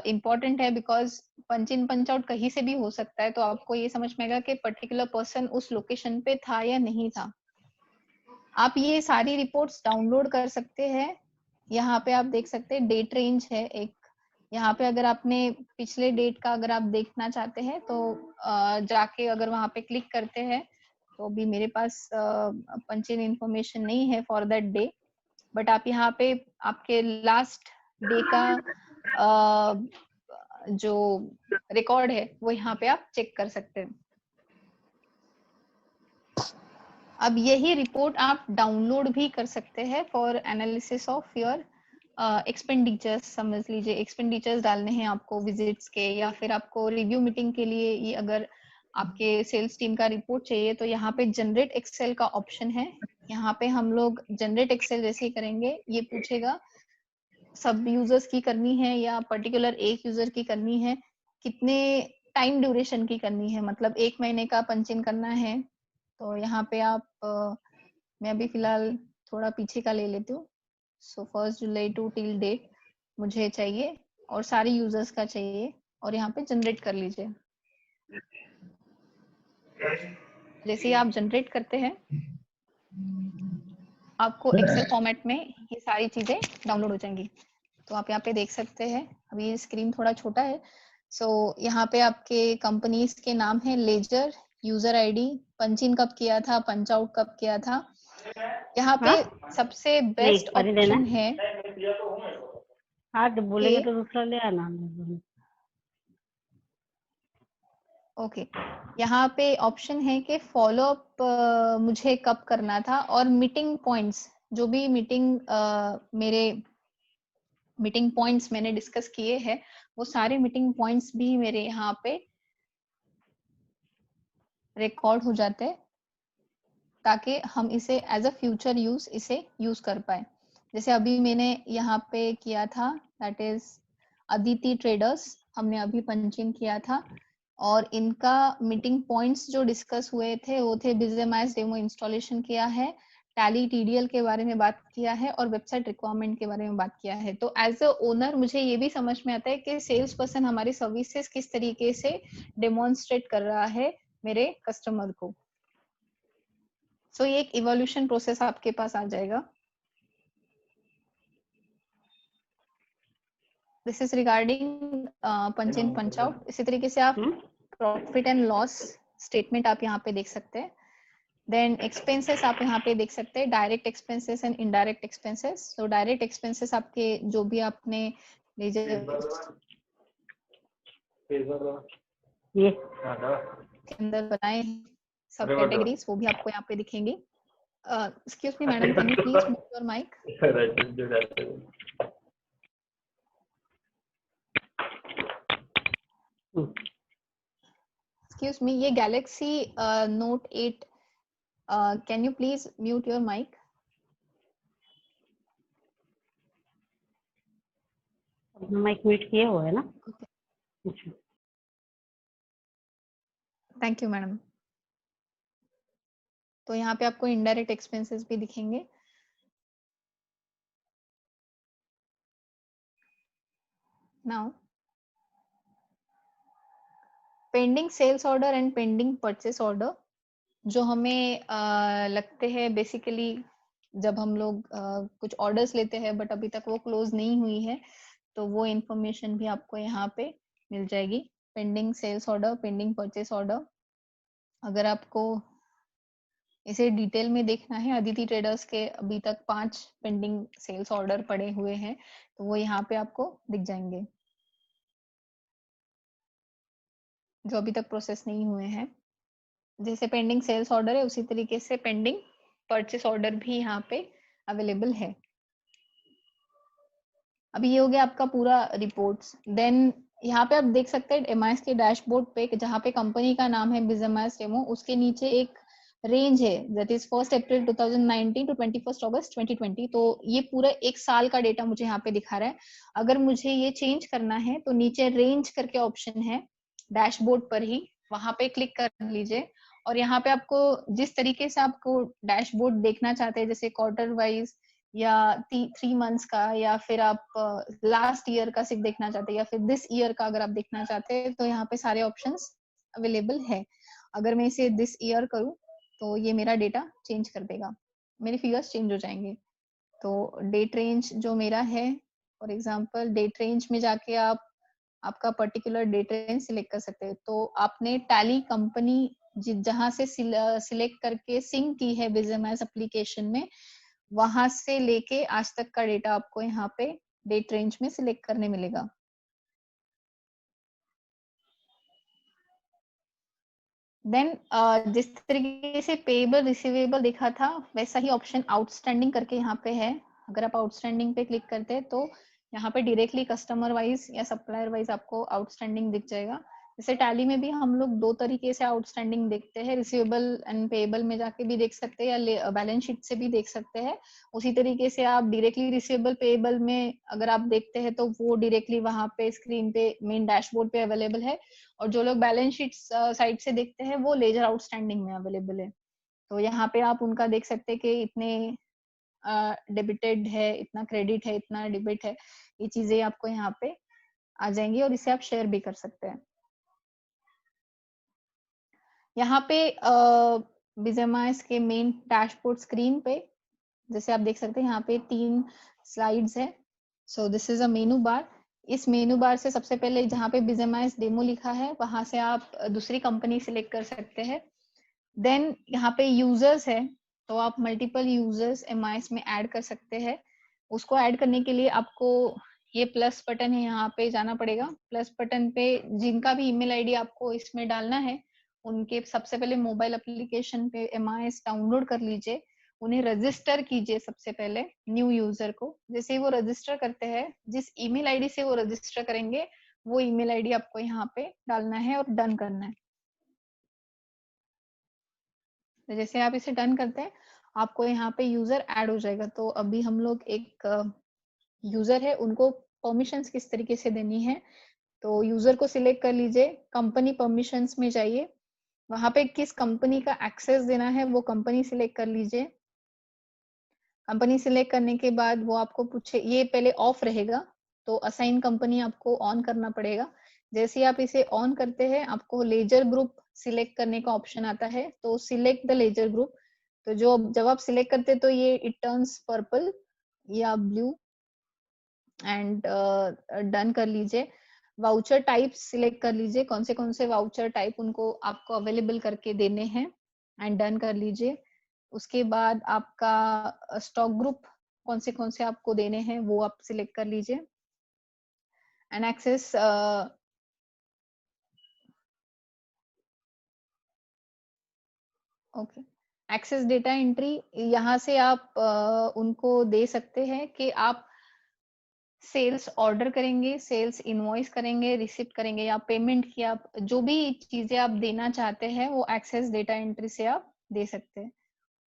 इम्पोर्टेंट है because punch in punch out कहीं से भी हो सकता है, तो आपको ये समझ में आएगा कि पर्टिकुलर पर्सन उस लोकेशन पे था या नहीं था। आप ये सारी रिपोर्ट्स डाउनलोड कर सकते हैं। यहाँ पे आप देख सकते हैं डेट रेंज है एक। यहाँ पे अगर आपने पिछले डेट का अगर आप देखना चाहते हैं, तो जाके अगर वहां पे क्लिक करते हैं, तो अभी मेरे पास पंच इन इंफॉर्मेशन नहीं है फॉर दैट डे। बट आप यहाँ पे आपके लास्ट डे का जो रिकॉर्ड है वो यहाँ पे आप चेक कर सकते हैं। अब यही रिपोर्ट आप डाउनलोड भी कर सकते हैं for analysis of your expenditures. समझ लीजिए एक्सपेंडिचर्स डालने हैं आपको विजिट्स के, या फिर आपको रिव्यू मीटिंग के लिए, ये अगर आपके सेल्स टीम का रिपोर्ट चाहिए तो यहाँ पे जनरेट एक्सेल का ऑप्शन है। यहाँ पे हम लोग जनरेट एक्सेल जैसे ही करेंगे, ये पूछेगा सब यूजर्स की करनी है या पर्टिकुलर एक यूजर की करनी है, कितने टाइम ड्यूरेशन की करनी है, मतलब 1 महीने का पंच इन करना है। तो यहाँ पे आप मैं अभी फिलहाल थोड़ा पीछे का ले लेती हूँ। सो 1 जुलाई टू टिल डेट मुझे चाहिए और सारे यूजर्स का चाहिए, और यहाँ पे जनरेट कर लीजिए। जैसे ही आप जनरेट करते हैं आपको एक्सेल फॉर्मेट में ये सारी चीजें डाउनलोड हो जाएंगी। तो आप यहाँ पे देख सकते हैं, अभी स्क्रीन थोड़ा छोटा है। सो यहाँ पे आपके कंपनीज के नाम है, लेजर, यूजर आईडी, पंच इन कब किया था, पंच आउट कब किया था। यहाँ पे हाँ सबसे नहीं बेस्ट परी देना ऑप्शन है हाँ जब बोलेंगे कि तो दूसरा ले आना। ओके, यहाँ पे ऑप्शन है कि फॉलो अप मुझे कब करना था, और मीटिंग पॉइंट्स, जो भी मेरे मीटिंग पॉइंट्स मैंने डिस्कस किए हैं वो सारे मीटिंग पॉइंट्स भी मेरे यहाँ पे रिकॉर्ड हो जाते हैं, ताकि हम इसे एज अ फ्यूचर यूज इसे यूज कर पाए। जैसे अभी मैंने यहाँ पे किया था, दैट इज अदिति ट्रेडर्स, हमने अभी पंच इन किया था, और इनका मीटिंग पॉइंट्स जो डिस्कस हुए थे वो थे बिजनेस डेमो इंस्टॉलेशन किया है, टैली टीडीएल के बारे में बात किया है, और वेबसाइट रिक्वायरमेंट के बारे में बात किया है। तो एज अ ओनर मुझे ये भी समझ में आता है कि सेल्स पर्सन हमारी सर्विसेज किस तरीके से डेमोन्स्ट्रेट कर रहा है मेरे कस्टमर को। सो ये एक इवोल्यूशन प्रोसेस आपके पास आ जाएगा। This is regarding punch in punch out. इसी तरीके से आप प्रॉफिट एंड लॉस स्टेटमेंट आप यहाँ पे देख सकते हैं। देन एक्सपेंसेस आप यहाँ पे देख सकते हैं, direct expenses and indirect expenses. तो डायरेक्ट एक्सपेंसेस आपके जो भी आपने ये के अंदर बनाए सब कैटेगरीज, वो भी आपको यहाँ पे दिखेंगी। Excuse me madam, can you please mute your mic. Excuse me, ये Galaxy Note 8, can you please mute your mic. Mic mute किए हुआ है ना। Thank you madam. तो यहाँ पे आपको इनडायरेक्ट एक्सपेंसेस भी दिखेंगे। Now pending sales order and pending purchase order, जो हमें लगते हैं बेसिकली जब हम लोग कुछ ऑर्डर्स लेते हैं बट अभी तक वो क्लोज नहीं हुई है, तो वो इंफॉर्मेशन भी आपको यहाँ पे मिल जाएगी। Pending sales order, pending purchase order, अगर आपको इसे डिटेल में देखना है, अदिति ट्रेडर्स के अभी तक 5 पेंडिंग सेल्स ऑर्डर पड़े हुए हैं, तो वो यहाँ पे आपको दिख जाएंगे जो अभी तक प्रोसेस नहीं हुए हैं। जैसे पेंडिंग सेल्स ऑर्डर है उसी तरीके से पेंडिंग परचेस ऑर्डर भी यहाँ पे अवेलेबल है। अभी ये हो गया आपका पूरा रिपोर्ट्स। देन यहाँ पे आप देख सकते हैं एमआईएस के डैशबोर्ड पे, जहाँ पे कंपनी का नाम है बिजनेस डेमो, उसके नीचे एक रेंज है दैट इज 1 अप्रैल 2019 टू 21 अगस्त 2020। तो ये पूरा एक साल का डेटा मुझे यहाँ पे दिखा रहा है। अगर मुझे ये चेंज करना है तो नीचे रेंज करके ऑप्शन है डैशबोर्ड पर ही, वहां पे क्लिक कर लीजिए, और यहाँ पे आपको जिस तरीके से आपको डैशबोर्ड देखना चाहते हैं, जैसे क्वार्टर वाइज या 3 मंथ्स का, या फिर आप लास्ट ईयर का सिर्फ देखना चाहते हैं, या फिर दिस ईयर का अगर आप देखना चाहते हैं, तो यहाँ पे सारे ऑप्शंस अवेलेबल है। अगर मैं इसे दिस ईयर करूँ तो ये मेरा डेटा चेंज कर देगा, मेरे फिगर्स चेंज हो जाएंगे। तो डेट रेंज जो मेरा है, फॉर एग्जांपल डेट रेंज में जाके आप आपका पर्टिकुलर डेट रेंज सिलेक्ट कर सकते हैं। तो आपने टैली कंपनी जहां से सिलेक्ट करके सिंक की है बिजनेस एप्लीकेशन में, वहां से लेके आज तक का डेटा आपको यहाँ पे डेट रेंज में सिलेक्ट करने मिलेगा। देन जिस तरीके से पेएबल रिसीवेबल देखा था वैसा ही ऑप्शन आउटस्टैंडिंग करके यहाँ पे है। अगर आप आउटस्टैंडिंग पे क्लिक करते हैं तो यहाँ पे डायरेक्टली कस्टमर वाइज या सप्लायर वाइज आपको आउटस्टैंडिंग दिख जाएगा। जैसे टैली में भी हम लोग दो तरीके से आउटस्टैंडिंग देखते हैं, रिसीवेबल एंड पेएबल में जाके भी देख सकते हैं या बैलेंस शीट से भी देख सकते हैं। उसी तरीके से आप डायरेक्टली रिसीवेबल पेएबल में अगर आप देखते हैं तो वो डायरेक्टली वहां पे स्क्रीन पे मेन डैशबोर्ड पे अवेलेबल है, और जो लोग बैलेंस शीट साइड से देखते हैं वो लेजर आउटस्टैंडिंग में अवेलेबल है। तो यहाँ पे आप उनका देख सकते हैं कि इतने डेबिटेड है, इतना क्रेडिट है, इतना डेबिट है, ये चीजें आपको यहाँ पे आ जाएंगी और इसे आप शेयर भी कर सकते हैं। यहाँ पे बिजमाइस के मेन डैशबोर्ड स्क्रीन पे जैसे आप देख सकते हैं यहाँ पे 3 स्लाइड्स है। सो दिस इज अ मेनू बार। इस मेनू बार से सबसे पहले जहाँ पे बिजमाइस डेमो लिखा है वहां से आप दूसरी कंपनी सिलेक्ट कर सकते हैं। देन यहाँ पे यूजर्स है, तो आप मल्टीपल यूजर्स एमआईएस में ऐड कर सकते हैं। उसको ऐड करने के लिए आपको ये प्लस बटन है यहाँ पे जाना पड़ेगा। प्लस बटन पे जिनका भी ईमेल आईडी आपको इसमें डालना है उनके सबसे पहले मोबाइल एप्लीकेशन पे एमआईएस डाउनलोड कर लीजिए, उन्हें रजिस्टर कीजिए सबसे पहले न्यू यूजर को। जैसे ही वो रजिस्टर करते हैं, जिस ईमेल आईडी से वो रजिस्टर करेंगे वो ईमेल आईडी आपको यहाँ पे डालना है और डन करना है। तो जैसे आप इसे डन करते हैं आपको यहाँ पे यूजर ऐड हो जाएगा। तो अभी हम लोग एक यूजर है उनको परमिशंस किस तरीके से देनी है, तो यूजर को सिलेक्ट कर लीजिए, कंपनी परमिशंस में जाइए, वहां पे किस कंपनी का एक्सेस देना है वो कंपनी सिलेक्ट कर लीजिए। कंपनी सिलेक्ट करने के बाद वो आपको पूछे, ये पहले ऑफ रहेगा तो असाइन कंपनी आपको ऑन करना पड़ेगा। जैसे ही आप इसे ऑन करते हैं आपको लेजर ग्रुप सिलेक्ट करने का ऑप्शन आता है, तो सिलेक्ट द लेजर ग्रुप। तो जो जब आप सिलेक्ट करते हैं तो ये इट टर्न्स पर्पल या ब्लू एंड डन कर लीजिए। वाउचर टाइप सिलेक्ट कर लीजिए, कौन से वाउचर टाइप उनको आपको अवेलेबल करके देने हैं एंड डन कर लीजिए। उसके बाद आपका स्टॉक ग्रुप कौन से आपको देने हैं वो आप सिलेक्ट कर लीजिए and access okay. Access data entry यहाँ से आप उनको दे सकते हैं कि आप सेल्स ऑर्डर करेंगे, सेल्स इनवॉइस करेंगे, रिसिप्ट करेंगे या पेमेंट की आप जो भी चीजें आप देना चाहते हैं वो एक्सेस डेटा एंट्री से आप दे सकते हैं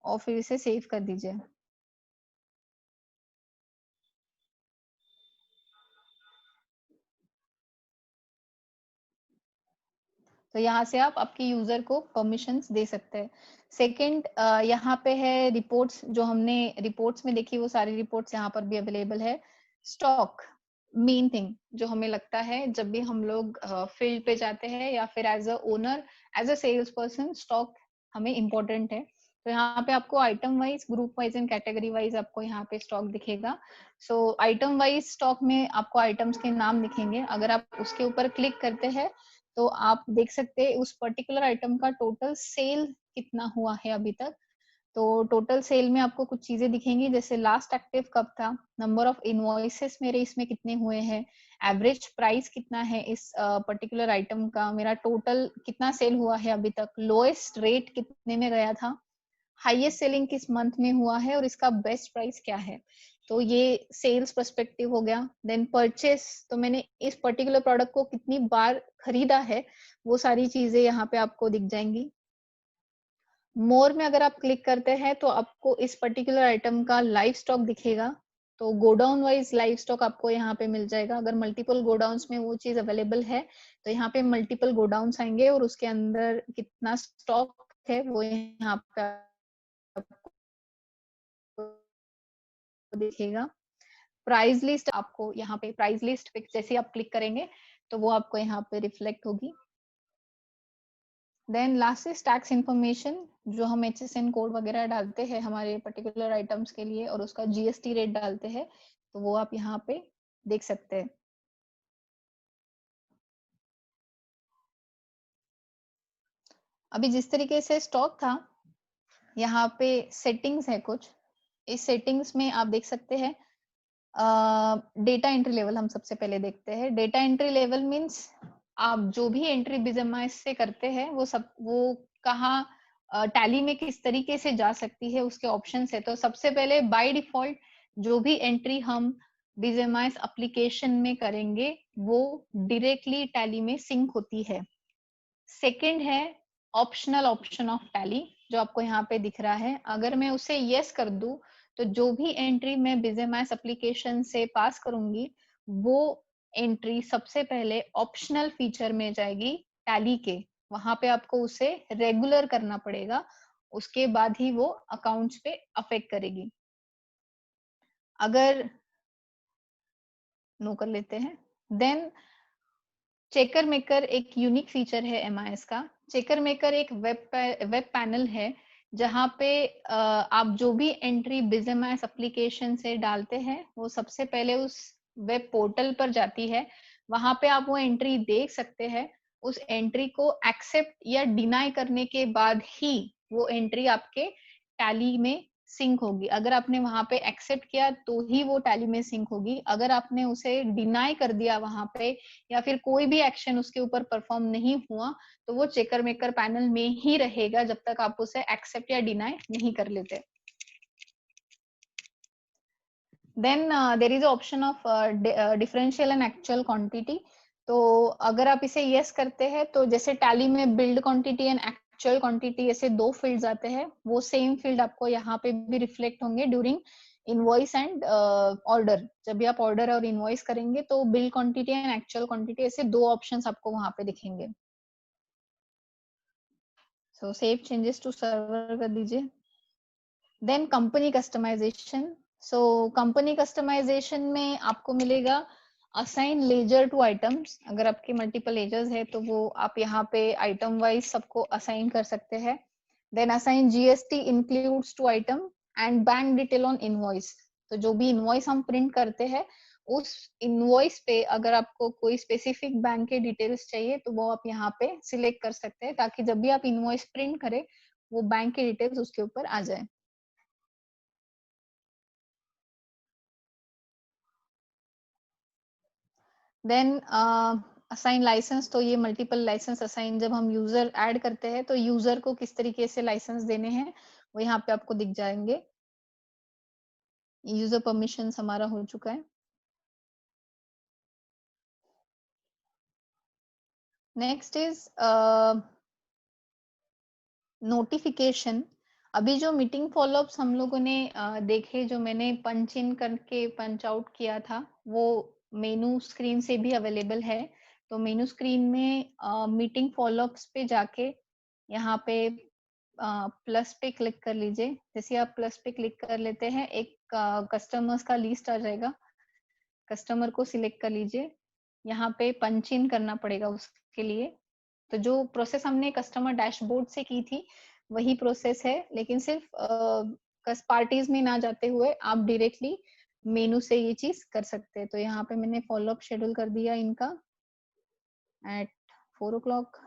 और फिर इसे सेव कर दीजिए। तो यहाँ से आप आपके यूजर को परमिशंस दे सकते हैं। सेकंड यहाँ पे है रिपोर्ट्स, जो हमने रिपोर्ट्स में देखी वो सारी रिपोर्ट्स यहाँ पर भी अवेलेबल है। स्टॉक मेन थिंग जो हमें लगता है जब भी हम लोग फील्ड पे जाते हैं या फिर as a owner, as a sales person, stock हमें इम्पोर्टेंट है। तो यहाँ पे आपको item wise, group wise and category wise आपको यहाँ पे स्टॉक दिखेगा। सो आइटम वाइज स्टॉक में आपको आइटम्स के नाम दिखेंगे। अगर आप उसके ऊपर क्लिक करते हैं तो आप देख सकते हैं उस पर्टिकुलर आइटम का टोटल सेल कितना हुआ है अभी तक। तो टोटल सेल में आपको कुछ चीजें दिखेंगी, जैसे लास्ट एक्टिव कब था, नंबर ऑफ इनवॉइसेस मेरे इसमें कितने हुए हैं, एवरेज प्राइस कितना है इस पर्टिकुलर आइटम का, मेरा टोटल कितना सेल हुआ है अभी तक, लोएस्ट रेट कितने में गया था, हाईएस्ट सेलिंग किस मंथ में हुआ है और इसका बेस्ट प्राइस क्या है। तो ये सेल्स पर्सपेक्टिव हो गया। देन परचेस, तो मैंने इस पर्टिकुलर प्रोडक्ट को कितनी बार खरीदा है, वो सारी चीजें यहाँ पे आपको दिख जाएंगी। मोर में अगर आप क्लिक करते हैं तो आपको इस पर्टिकुलर आइटम का लाइव स्टॉक दिखेगा। तो गोडाउन वाइज लाइव स्टॉक आपको यहाँ पे मिल जाएगा। अगर मल्टीपल गोडाउन्स में वो चीज अवेलेबल है तो यहाँ पे मल्टीपल गोडाउन्स आएंगे और उसके अंदर कितना स्टॉक है वो यहाँ पे आपको दिखेगा। प्राइस लिस्ट, आपको यहाँ पे प्राइस लिस्ट पे जैसे आप क्लिक करेंगे तो वो आपको यहाँ पे रिफ्लेक्ट होगी। Then last is tax information, जो हम HSN कोड वगैरह डालते हैं हमारे पर्टिकुलर आइटम्स के लिए और उसका GST रेट डालते हैं, तो वो आप यहाँ पे देख सकते हैं। अभी जिस तरीके से स्टॉक था, यहाँ पे सेटिंग्स है कुछ, इस सेटिंग्स में आप देख सकते हैं डेटा एंट्री लेवल हम सबसे पहले देखते हैं। डेटा एंट्री लेवल मीन्स आप जो भी एंट्री बिजमाइस से करते हैं वो कहाँ टैली में किस तरीके से जा सकती है, उसके ऑप्शन है। तो सबसे पहले बाय डिफॉल्ट जो भी एंट्री हम बिजमाइस एप्लीकेशन में करेंगे वो डायरेक्टली टैली में सिंक होती है। सेकंड है ऑप्शनल ऑप्शन ऑफ टैली, जो आपको यहाँ पे दिख रहा है। अगर मैं उसे यस कर दूं तो जो भी एंट्री मैं बिजमाइस एप्लीकेशन से पास करूंगी वो एंट्री सबसे पहले ऑप्शनल फीचर में जाएगी टैली के। वहां पे आपको उसे रेगुलर करना पड़ेगा, उसके बाद ही वो अकाउंट्स पे अफेक्ट करेगी। अगर नो कर लेते हैं, देन चेकर मेकर एक यूनिक फीचर है एमआईएस का। चेकर मेकर एक वेब पैनल है जहाँ पे आप जो भी एंट्री बिजमाइस एप्लीकेशन से डालते हैं वो सबसे पहले उस वेब पोर्टल पर जाती है। वहां पे आप वो एंट्री देख सकते हैं। उस एंट्री को एक्सेप्ट या डिनाई करने के बाद ही वो एंट्री आपके टैली में सिंक होगी। अगर आपने वहां पे एक्सेप्ट किया तो ही वो टैली में सिंक होगी। अगर आपने उसे डिनाई कर दिया वहां पे या फिर कोई भी एक्शन उसके ऊपर परफॉर्म नहीं हुआ तो वो चेकर मेकर पैनल में ही रहेगा जब तक आप उसे एक्सेप्ट या डिनाई नहीं कर लेते। Then there is option of differential and actual quantity. तो अगर आप इसे यस करते हैं तो जैसे टैली में build quantity and actual quantity ऐसे दो फील्ड्स आते हैं, वो सेम फील्ड आपको यहाँ पे भी रिफ्लेक्ट होंगे ड्यूरिंग इनवॉइस एंड ऑर्डर। जब भी आप ऑर्डर और इनवॉइस करेंगे तो billed quantity and actual quantity ऐसे दो ऑप्शंस आपको वहां पे दिखेंगे। So save changes to server कर दीजिए। Then company customisation. So company customisation में आपको मिलेगा असाइन लेजर टू आइटम्स। अगर आपके मल्टीपल लेजर्स है तो वो आप यहाँ पे आइटम वाइज सबको असाइन कर सकते हैं। Then assign GST includes to item and bank detail on invoice. तो जो भी इनवॉइस हम प्रिंट करते हैं उस इनवॉइस पे अगर आपको कोई स्पेसिफिक बैंक के डिटेल्स चाहिए तो वो आप यहाँ पे सिलेक्ट कर सकते हैं, ताकि जब भी आप इनवॉइस प्रिंट करें वो बैंक के डिटेल्स उसके ऊपर आ जाए। Then assign licence. तो ये मल्टीपल लाइसेंस असाइन जब हम यूजर ऐड करते हैं तो यूजर को किस तरीके से लाइसेंस देने हैं वो यहाँ पे आपको दिख जाएंगे। यूजर परमिशन हमारा हो चुका है। Next is notification. अभी जो मीटिंग फॉलोअप्स हम लोगों ने देखे, जो मैंने पंच इन करके पंच आउट किया था, वो मेनू स्क्रीन से भी अवेलेबल है। तो मेनू स्क्रीन में मीटिंग फॉलोअप्स पे जाके यहाँ पे प्लस पे क्लिक कर लीजिए। जैसे आप प्लस पे क्लिक कर लेते हैं एक कस्टमर्स का लिस्ट आ जाएगा। कस्टमर को सिलेक्ट कर लीजिए। यहाँ पे पंच इन करना पड़ेगा उसके लिए। तो जो प्रोसेस हमने कस्टमर डैशबोर्ड से की थी वही प्रोसेस है, लेकिन सिर्फ पार्टीज में ना जाते हुए आप डायरेक्टली मेनू से ये चीज कर सकते हैं। तो यहाँ पे मैंने फॉलो अप शेड्यूल कर दिया इनका at 4 o'clock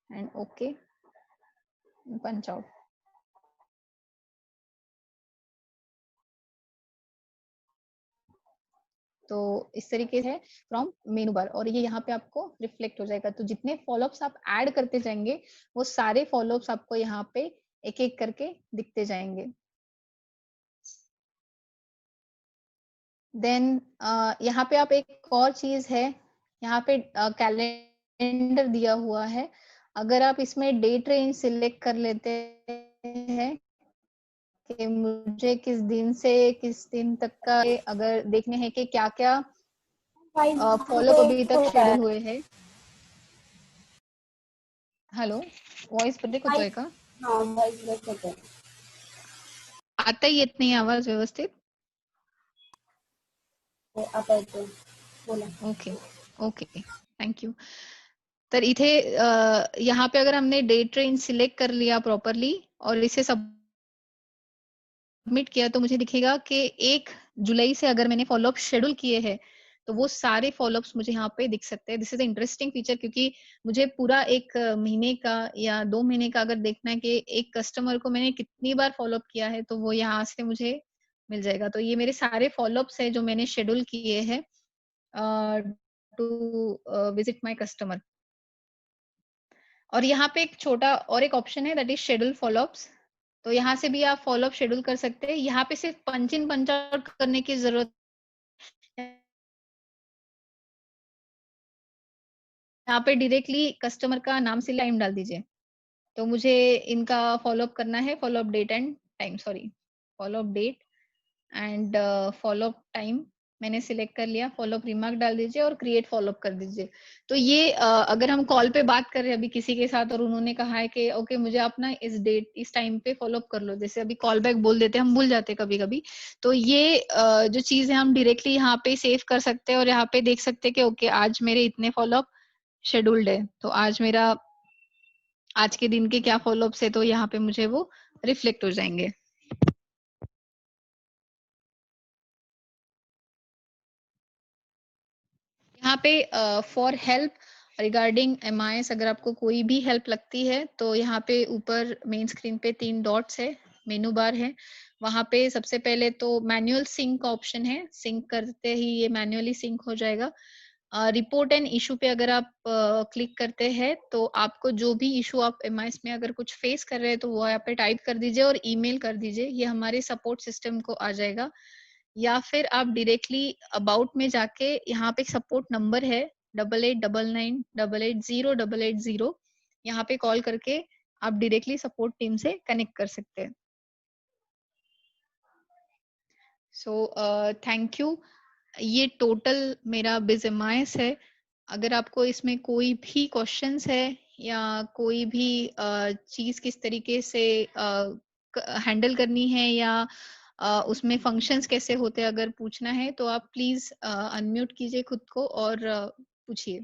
and okay punch out. तो इस तरीके से फ्रॉम मेनू बार, और ये यहाँ पे आपको रिफ्लेक्ट हो जाएगा। तो जितने फॉलोअप्स आप ऐड करते जाएंगे वो सारे फॉलोअप्स आपको यहाँ पे एक एक करके दिखते जाएंगे। देन यहाँ पे आप एक और चीज है, यहाँ पे कैलेंडर दिया हुआ है। अगर आप इसमें डेट रेंज सिलेक्ट कर लेते हैं कि मुझे किस दिन से किस दिन तक का अगर देखने हैं कि क्या क्या फॉलोअप अभी तक शेड्यूल हुए हैं। हॅलो, व्हॉइस ब्रेक होतोय का? आता येत नाही आवाज व्यवस्थित? आता येतोय, बोला. Okay okay, thank you. तर इथे यहाँ पे अगर हमने डेट रेंज सिलेक्ट कर लिया प्रॉपरली और इसे सबमिट किया तो मुझे दिखेगा कि 1 जुलाई से अगर मैंने फॉलोअप शेड्यूल किए हैं तो वो सारे फॉलोअप्स मुझे यहाँ पे दिख सकते हैं। दिस इज इंटरेस्टिंग फीचर, क्योंकि मुझे पूरा 1 महीने का या 2 महीने का अगर देखना है कि एक कस्टमर को मैंने कितनी बार फॉलोअप किया है, तो वो यहाँ से मुझे मिल जाएगा। तो ये मेरे सारे फॉलोअप्स हैं जो मैंने शेड्यूल किए हैं टू विजिट माय कस्टमर। और यहाँ पे एक छोटा और एक ऑप्शन है, दैट इज शेड्यूल फॉलोअप्स। तो यहाँ से भी आप फॉलोअप शेड्यूल कर सकते हैं। यहाँ पे सिर्फ पंच इन पंच आउट करने की जरूरत है। यहाँ पे डायरेक्टली कस्टमर का नाम से टाइम डाल दीजिए। तो मुझे इनका फॉलोअप करना है, follow up date and time, sorry, follow up date and follow up time मैंने सिलेक्ट कर लिया। फॉलोअप रिमार्क डाल दीजिए और क्रिएट फॉलोअप कर दीजिए। तो ये अगर हम कॉल पे बात कर रहे हैं अभी किसी के साथ और उन्होंने कहा है कि ओके मुझे आप ना इस डेट इस टाइम पे फॉलोअप कर लो, जैसे अभी कॉल बैक बोल देते हैं, हम भूल जाते हैं कभी कभी। तो ये जो चीज है हम डायरेक्टली यहाँ पे सेव कर सकते हैं और यहाँ पे देख सकते हैं कि ओके आज मेरे इतने फॉलोअप शेड्यूल्ड है, तो आज मेरा आज के दिन के क्या फॉलोअप्स है, तो यहाँ पे मुझे वो रिफ्लेक्ट हो जाएंगे। यहाँ पे फॉर हेल्प रिगार्डिंग एमआईएस, अगर आपको कोई भी हेल्प लगती है तो यहाँ पे ऊपर मेन स्क्रीन पे 3 डॉट्स है, मेनू बार है। वहां पे सबसे पहले तो मैनुअल सिंक का ऑप्शन है, सिंक करते ही ये मैन्युअली सिंक हो जाएगा। रिपोर्ट एंड इशू पे अगर आप क्लिक करते हैं तो आपको जो भी इशू आप एमआईएस में अगर कुछ फेस कर रहे हैं तो वो यहाँ पे टाइप कर दीजिए और ईमेल कर दीजिए, ये हमारे सपोर्ट सिस्टम को आ जाएगा। या फिर आप डायरेक्टली अबाउट में जाके यहाँ पे सपोर्ट नंबर है 8899880880, यहाँ पे कॉल करके आप डायरेक्टली सपोर्ट टीम से कनेक्ट कर सकते हैं। So thank you. ये टोटल मेरा बिजमाइस है। अगर आपको इसमें कोई भी क्वेश्चंस है या कोई भी चीज किस तरीके से हैंडल करनी है या उसमें फंक्शंस कैसे होते हैं अगर पूछना है तो आप प्लीज अनम्यूट कीजिए खुद को और पूछिए।